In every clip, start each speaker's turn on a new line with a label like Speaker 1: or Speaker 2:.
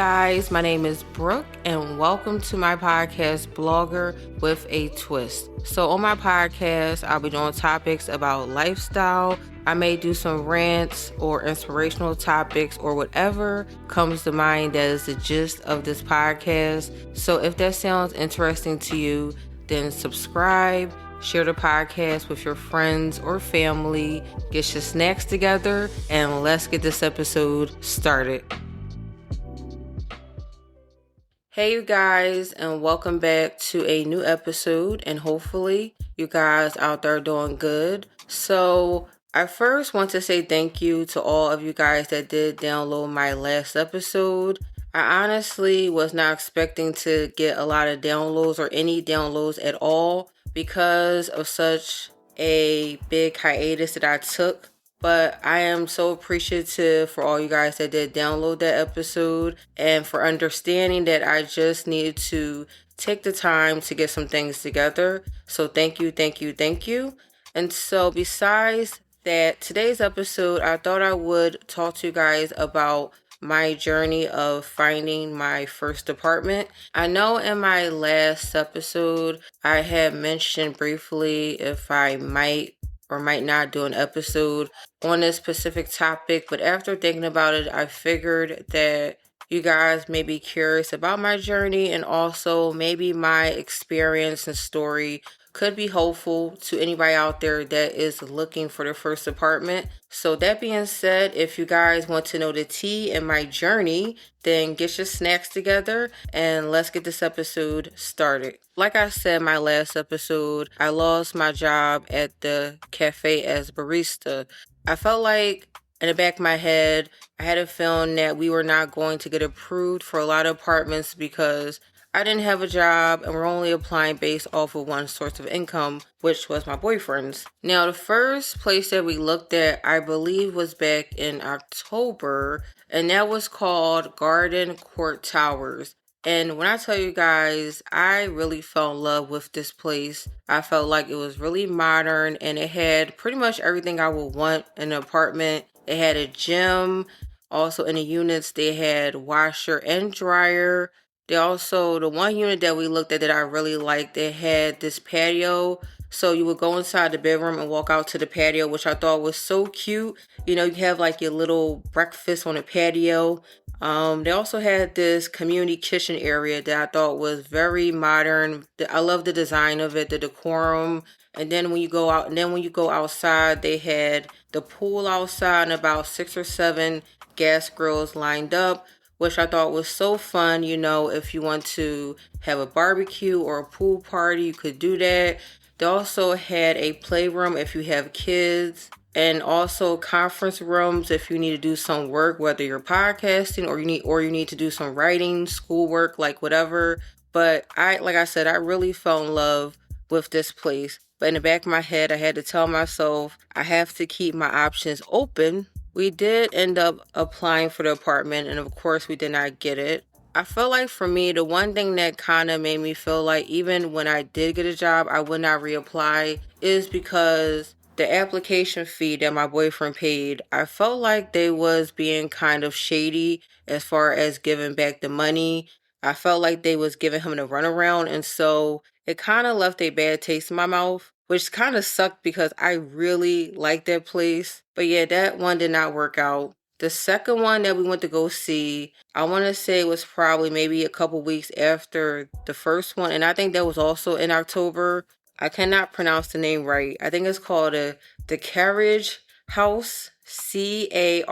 Speaker 1: guys, my name is Brooke, and welcome to my podcast, Blogger with a Twist. So, on my podcast, I'll be doing topics about lifestyle. I may do some rants or inspirational topics or whatever comes to mind that is the gist of this podcast. So, if that sounds interesting to you, then subscribe, share the podcast with your friends or family, get your snacks together, and let's get this episode started. Hey you guys, and welcome back to a new episode, and hopefully you guys out there doing good. So I first want to say thank you to all of you guys that did download my last episode. I honestly was not expecting to get a lot of downloads or any downloads at all because of such a big hiatus that I took. But I am so appreciative for all you guys that did download that episode and for understanding that I just needed to take the time to get some things together. So thank you, thank you, thank you. And so besides that, today's episode, I thought I would talk to you guys about my journey of finding my first apartment. I know in my last episode, I had mentioned briefly if I might or might not do an episode on this specific topic, but after thinking about it, I figured that you guys may be curious about my journey and also maybe my experience and story could be helpful to anybody out there that is looking for their first apartment. So that being said, if you guys want to know the tea in my journey, then get your snacks together and let's get this episode started. Like I said, my last episode, I lost my job at the cafe as barista. I felt like in the back of my head, I had a feeling that we were not going to get approved for a lot of apartments because I didn't have a job and we're only applying based off of one source of income, which was my boyfriend's. Now, the first place that we looked at, I believe, was back in October, and that was called Garden Court Towers. And when I tell you guys, I really fell in love with this place. I felt like it was really modern and it had pretty much everything I would want in an apartment. It had a gym. Also in the units, they had washer and dryer. The one unit that we looked at that I really liked, they had this patio. So you would go inside the bedroom and walk out to the patio, which I thought was so cute. You know, you have like your little breakfast on the patio. They also had this community kitchen area that I thought was very modern. I love the design of it, the decorum. And then when you go outside, they had the pool outside and about 6 or 7 gas grills lined up, which I thought was so fun. You know, if you want to have a barbecue or a pool party, you could do that. They also had a playroom if you have kids, and also conference rooms if you need to do some work, whether you're podcasting or you need to do some writing, schoolwork, like whatever. But like I said, I really fell in love with this place. But in the back of my head, I had to tell myself I have to keep my options open. We did end up applying for the apartment, and of course, we did not get it. I feel like for me, the one thing that kind of made me feel like even when I did get a job, I would not reapply is because the application fee that my boyfriend paid, I felt like they was being kind of shady as far as giving back the money. I felt like they was giving him the runaround, and so it kind of left a bad taste in my mouth, which kind of sucked because I really liked that place. But yeah, that one did not work out. The second one that we went to go see, I want to say it was probably maybe a couple weeks after the first one, and I think that was also in October. I cannot pronounce the name right. I think it's called the Carriage House, Carriage.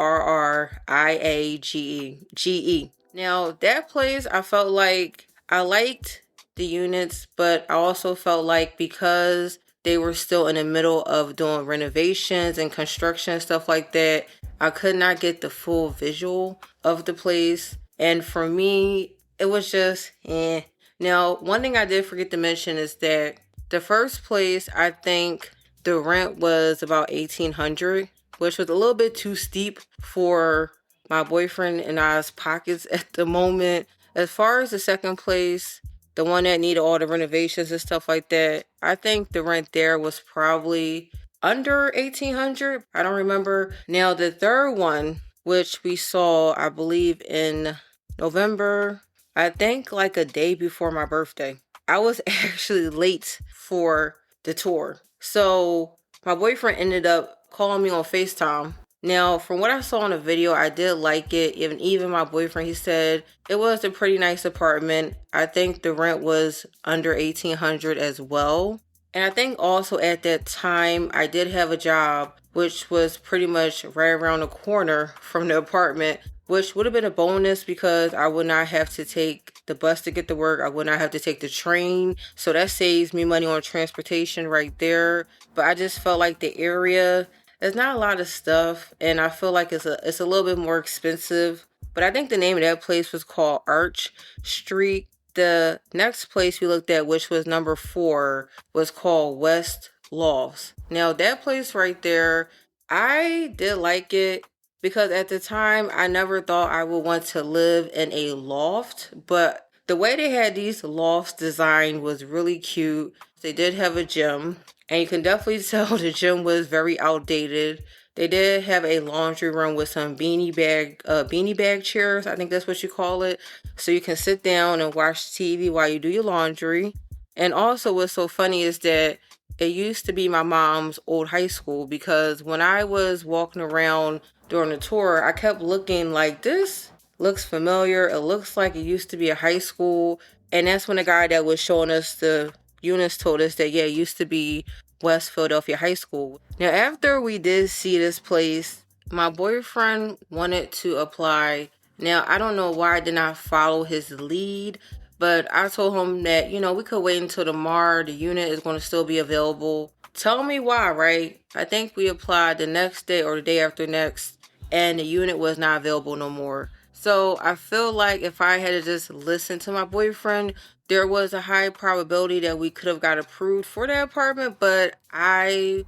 Speaker 1: Now, that place, I felt like I liked the units, but I also felt like because they were still in the middle of doing renovations and construction and stuff like that, I could not get the full visual of the place. And for me, it was just eh. Now, one thing I did forget to mention is that the first place, I think the rent was about $1,800, which was a little bit too steep for my boyfriend and I's pockets at the moment. As far as the second place, the one that needed all the renovations and stuff like that, I think the rent there was probably under $1,800. I don't remember. Now, the third one, which we saw, I believe, in November, I think like a day before my birthday. I was actually late for the tour. So my boyfriend ended up calling me on FaceTime. Now, from what I saw in the video, I did like it. Even my boyfriend, he said it was a pretty nice apartment. I think the rent was under 1,800 as well. And I think also at that time, I did have a job, which was pretty much right around the corner from the apartment, which would have been a bonus because I would not have to take the bus to get to work. I would not have to take the train. So that saves me money on transportation right there. But I just felt like the area, there's not a lot of stuff, and I feel like it's a little bit more expensive. But I think the name of that place was called Arch Street. The next place we looked at, which was number 4, was called West Lofts. Now that place right there, I did like it because at the time I never thought I would want to live in a loft, but the way they had these lofts designed was really cute. They did have a gym, and you can definitely tell the gym was very outdated. They did have a laundry room with some beanie bag chairs. I think that's what you call it. So you can sit down and watch TV while you do your laundry. And also, what's so funny is that it used to be my mom's old high school, because when I was walking around during the tour, I kept looking like, this looks familiar. It looks like it used to be a high school. And that's when the guy that was showing us the units told us that, yeah, it used to be West Philadelphia High School. Now, after we did see this place, my boyfriend wanted to apply. Now, I don't know why I did not follow his lead, but I told him that, we could wait until tomorrow. The unit is going to still be available. Tell me why, right? I think we applied the next day or the day after next, and the unit was not available no more. So I feel like if I had to just listen to my boyfriend, there was a high probability that we could have got approved for that apartment, but I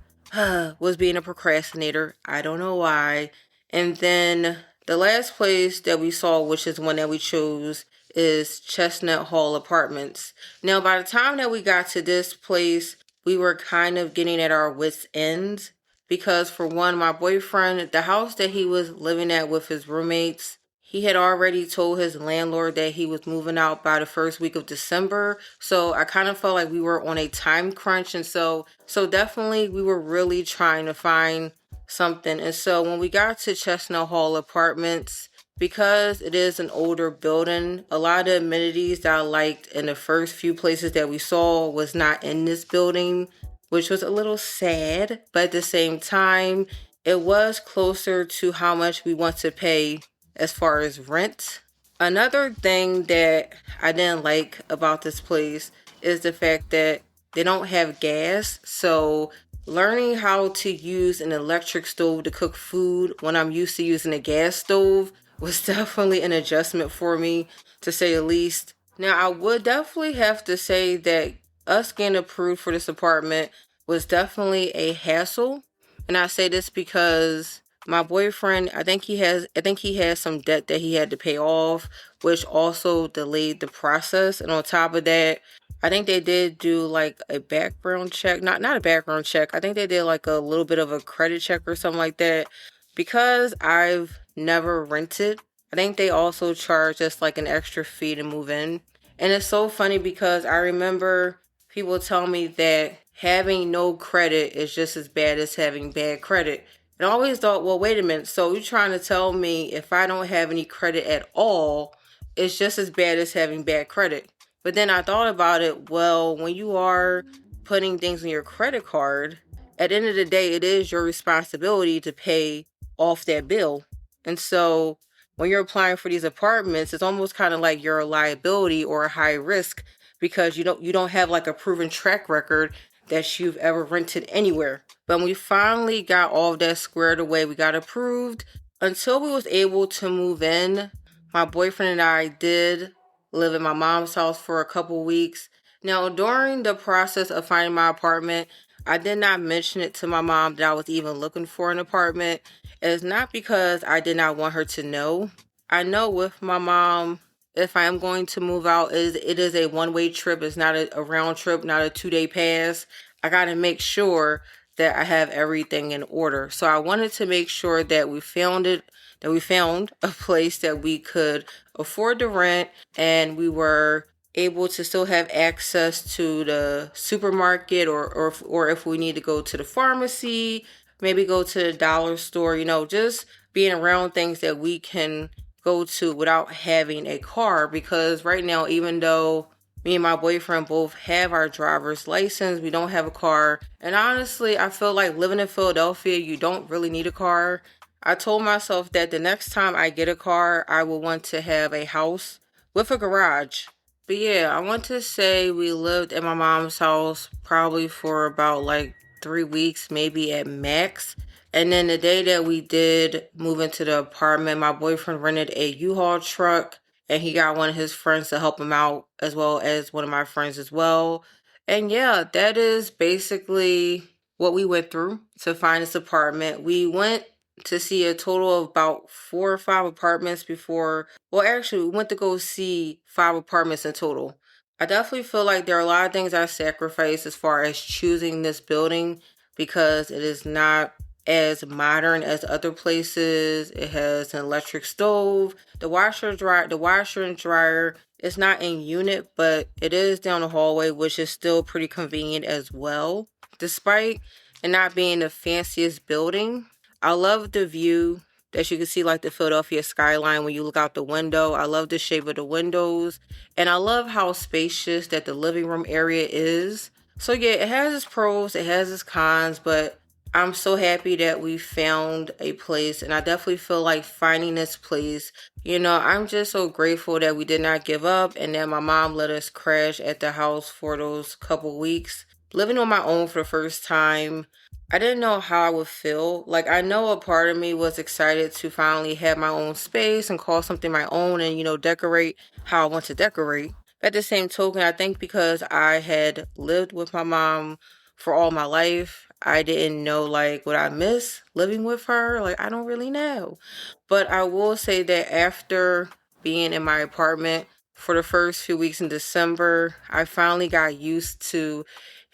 Speaker 1: was being a procrastinator. I don't know why. And then the last place that we saw, which is one that we chose, is Chestnut Hall Apartments. Now, by the time that we got to this place, we were kind of getting at our wits' ends because, for one, my boyfriend, the house that he was living at with his roommates, he had already told his landlord that he was moving out by the first week of December. So I kind of felt like we were on a time crunch. And so definitely we were really trying to find something. And so when we got to Chestnut Hall Apartments, because it is an older building, a lot of the amenities that I liked in the first few places that we saw was not in this building, which was a little sad. But at the same time, it was closer to how much we want to pay as far as rent. Another thing that I didn't like about this place is the fact that they don't have gas. So learning how to use an electric stove to cook food when I'm used to using a gas stove was definitely an adjustment for me, to say the least. Now, I would definitely have to say that us getting approved for this apartment was definitely a hassle. And I say this because my boyfriend, I think he has some debt that he had to pay off, which also delayed the process. And on top of that, I think they did do like a background check. Not a background check. I think they did like a little bit of a credit check or something like that. Because I've never rented, I think they also charge us like an extra fee to move in. And it's so funny because I remember people tell me that having no credit is just as bad as having bad credit. And I always thought, well, wait a minute. So you're trying to tell me if I don't have any credit at all, it's just as bad as having bad credit. But then I thought about it. Well, when you are putting things on your credit card, at the end of the day, it is your responsibility to pay off that bill. And so when you're applying for these apartments, it's almost kind of like you're a liability or a high risk because you don't have like a proven track record that you've ever rented anywhere. But when we finally got all of that squared away, we got approved. Until we was able to move in, my boyfriend and I did live in my mom's house for a couple weeks. Now, during the process of finding my apartment, I did not mention it to my mom that I was even looking for an apartment. It's not because I did not want her to know. I know with my mom, if I am going to move out, it is a one-way trip. It's not a round trip, not a 2-day pass. I got to make sure that I have everything in order. So I wanted to make sure that we found a place that we could afford the rent, and we were able to still have access to the supermarket, or if we need to go to the pharmacy, maybe go to the dollar store, just being around things that we can go to without having a car. Because right now, even though me and my boyfriend both have our driver's license, we don't have a car. And honestly, I feel like living in Philadelphia, you don't really need a car. I told myself that the next time I get a car, I will want to have a house with a garage. But yeah, I want to say we lived at my mom's house probably for about like 3 weeks, maybe at max. And then the day that we did move into the apartment, my boyfriend rented a U-Haul truck, and he got one of his friends to help him out, as well as one of my friends as well. And yeah, that is basically what we went through to find this apartment. We went to see a total of about 4 or 5 apartments before. Well, actually, we went to go see 5 apartments in total. I definitely feel like there are a lot of things I sacrificed as far as choosing this building, because it is not as modern as other places. It has an electric stove. The washer and dryer is not in unit, but it is down the hallway, which is still pretty convenient as well. Despite it not being the fanciest building, I love the view that you can see, like the Philadelphia skyline when you look out the window. I love the shape of the windows, and I love how spacious that the living room area is. So yeah, it has its pros, it has its cons, but I'm so happy that we found a place, and I definitely feel like finding this place, I'm just so grateful that we did not give up and that my mom let us crash at the house for those couple weeks. Living on my own for the first time, I didn't know how I would feel. Like, I know a part of me was excited to finally have my own space and call something my own and, decorate how I want to decorate. But at the same token, I think because I had lived with my mom for all my life, I didn't know, like, would I miss living with her? Like, I don't really know. But I will say that after being in my apartment for the first few weeks in December, I finally got used to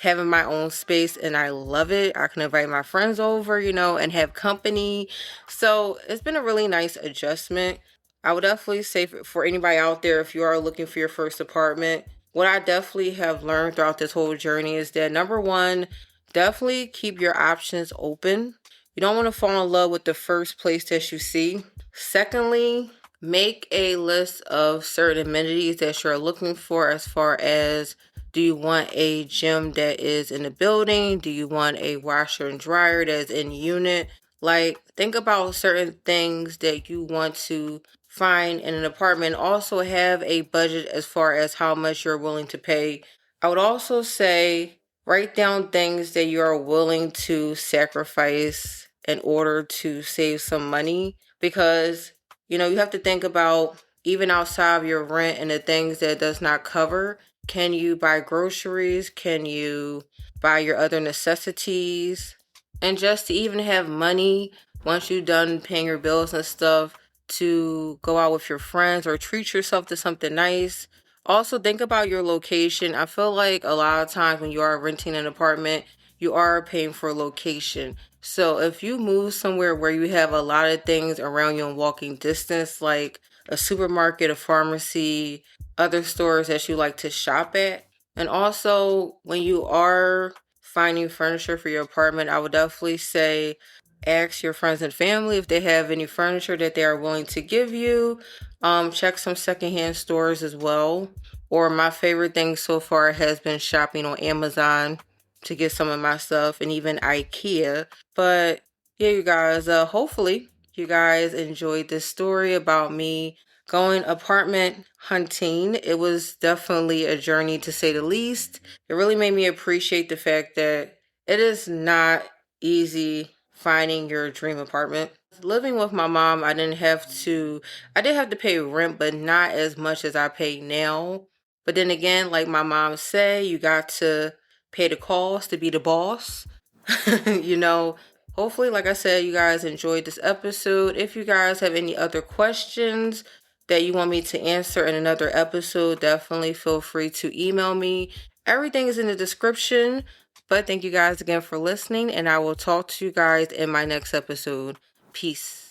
Speaker 1: having my own space, and I love it. I can invite my friends over, and have company. So it's been a really nice adjustment. I would definitely say for anybody out there, if you are looking for your first apartment, what I definitely have learned throughout this whole journey is that, number one, definitely keep your options open. You don't want to fall in love with the first place that you see. Secondly, make a list of certain amenities that you're looking for, as far as, do you want a gym that is in the building? Do you want a washer and dryer that's in unit? Like, think about certain things that you want to find in an apartment. Also have a budget as far as how much you're willing to pay. I would also say write down things that you are willing to sacrifice in order to save some money, because you have to think about, even outside of your rent and the things that it does not cover, can you buy groceries? Can you buy your other necessities? And just to even have money once you're done paying your bills and stuff, to go out with your friends or treat yourself to something nice. Also, think about your location. I feel like a lot of times when you are renting an apartment, you are paying for location. So if you move somewhere where you have a lot of things around you in walking distance, like a supermarket, a pharmacy, other stores that you like to shop at. And also, when you are finding furniture for your apartment, I would definitely say ask your friends and family if they have any furniture that they are willing to give you. Check some secondhand stores as well. Or my favorite thing so far has been shopping on Amazon to get some of my stuff, and even IKEA. But yeah, you guys, hopefully you guys enjoyed this story about me going apartment hunting. It was definitely a journey, to say the least. It really made me appreciate the fact that it is not easy finding your dream apartment. Living with my mom, I did have to pay rent, but not as much as I pay now. But then again, like my mom say, you got to pay the cost to be the boss. you know, Hopefully, like I said, you guys enjoyed this episode. If you guys have any other questions that you want me to answer in another episode, definitely feel free to email me. Everything is in the description. But thank you guys again for listening, and I will talk to you guys in my next episode. Peace.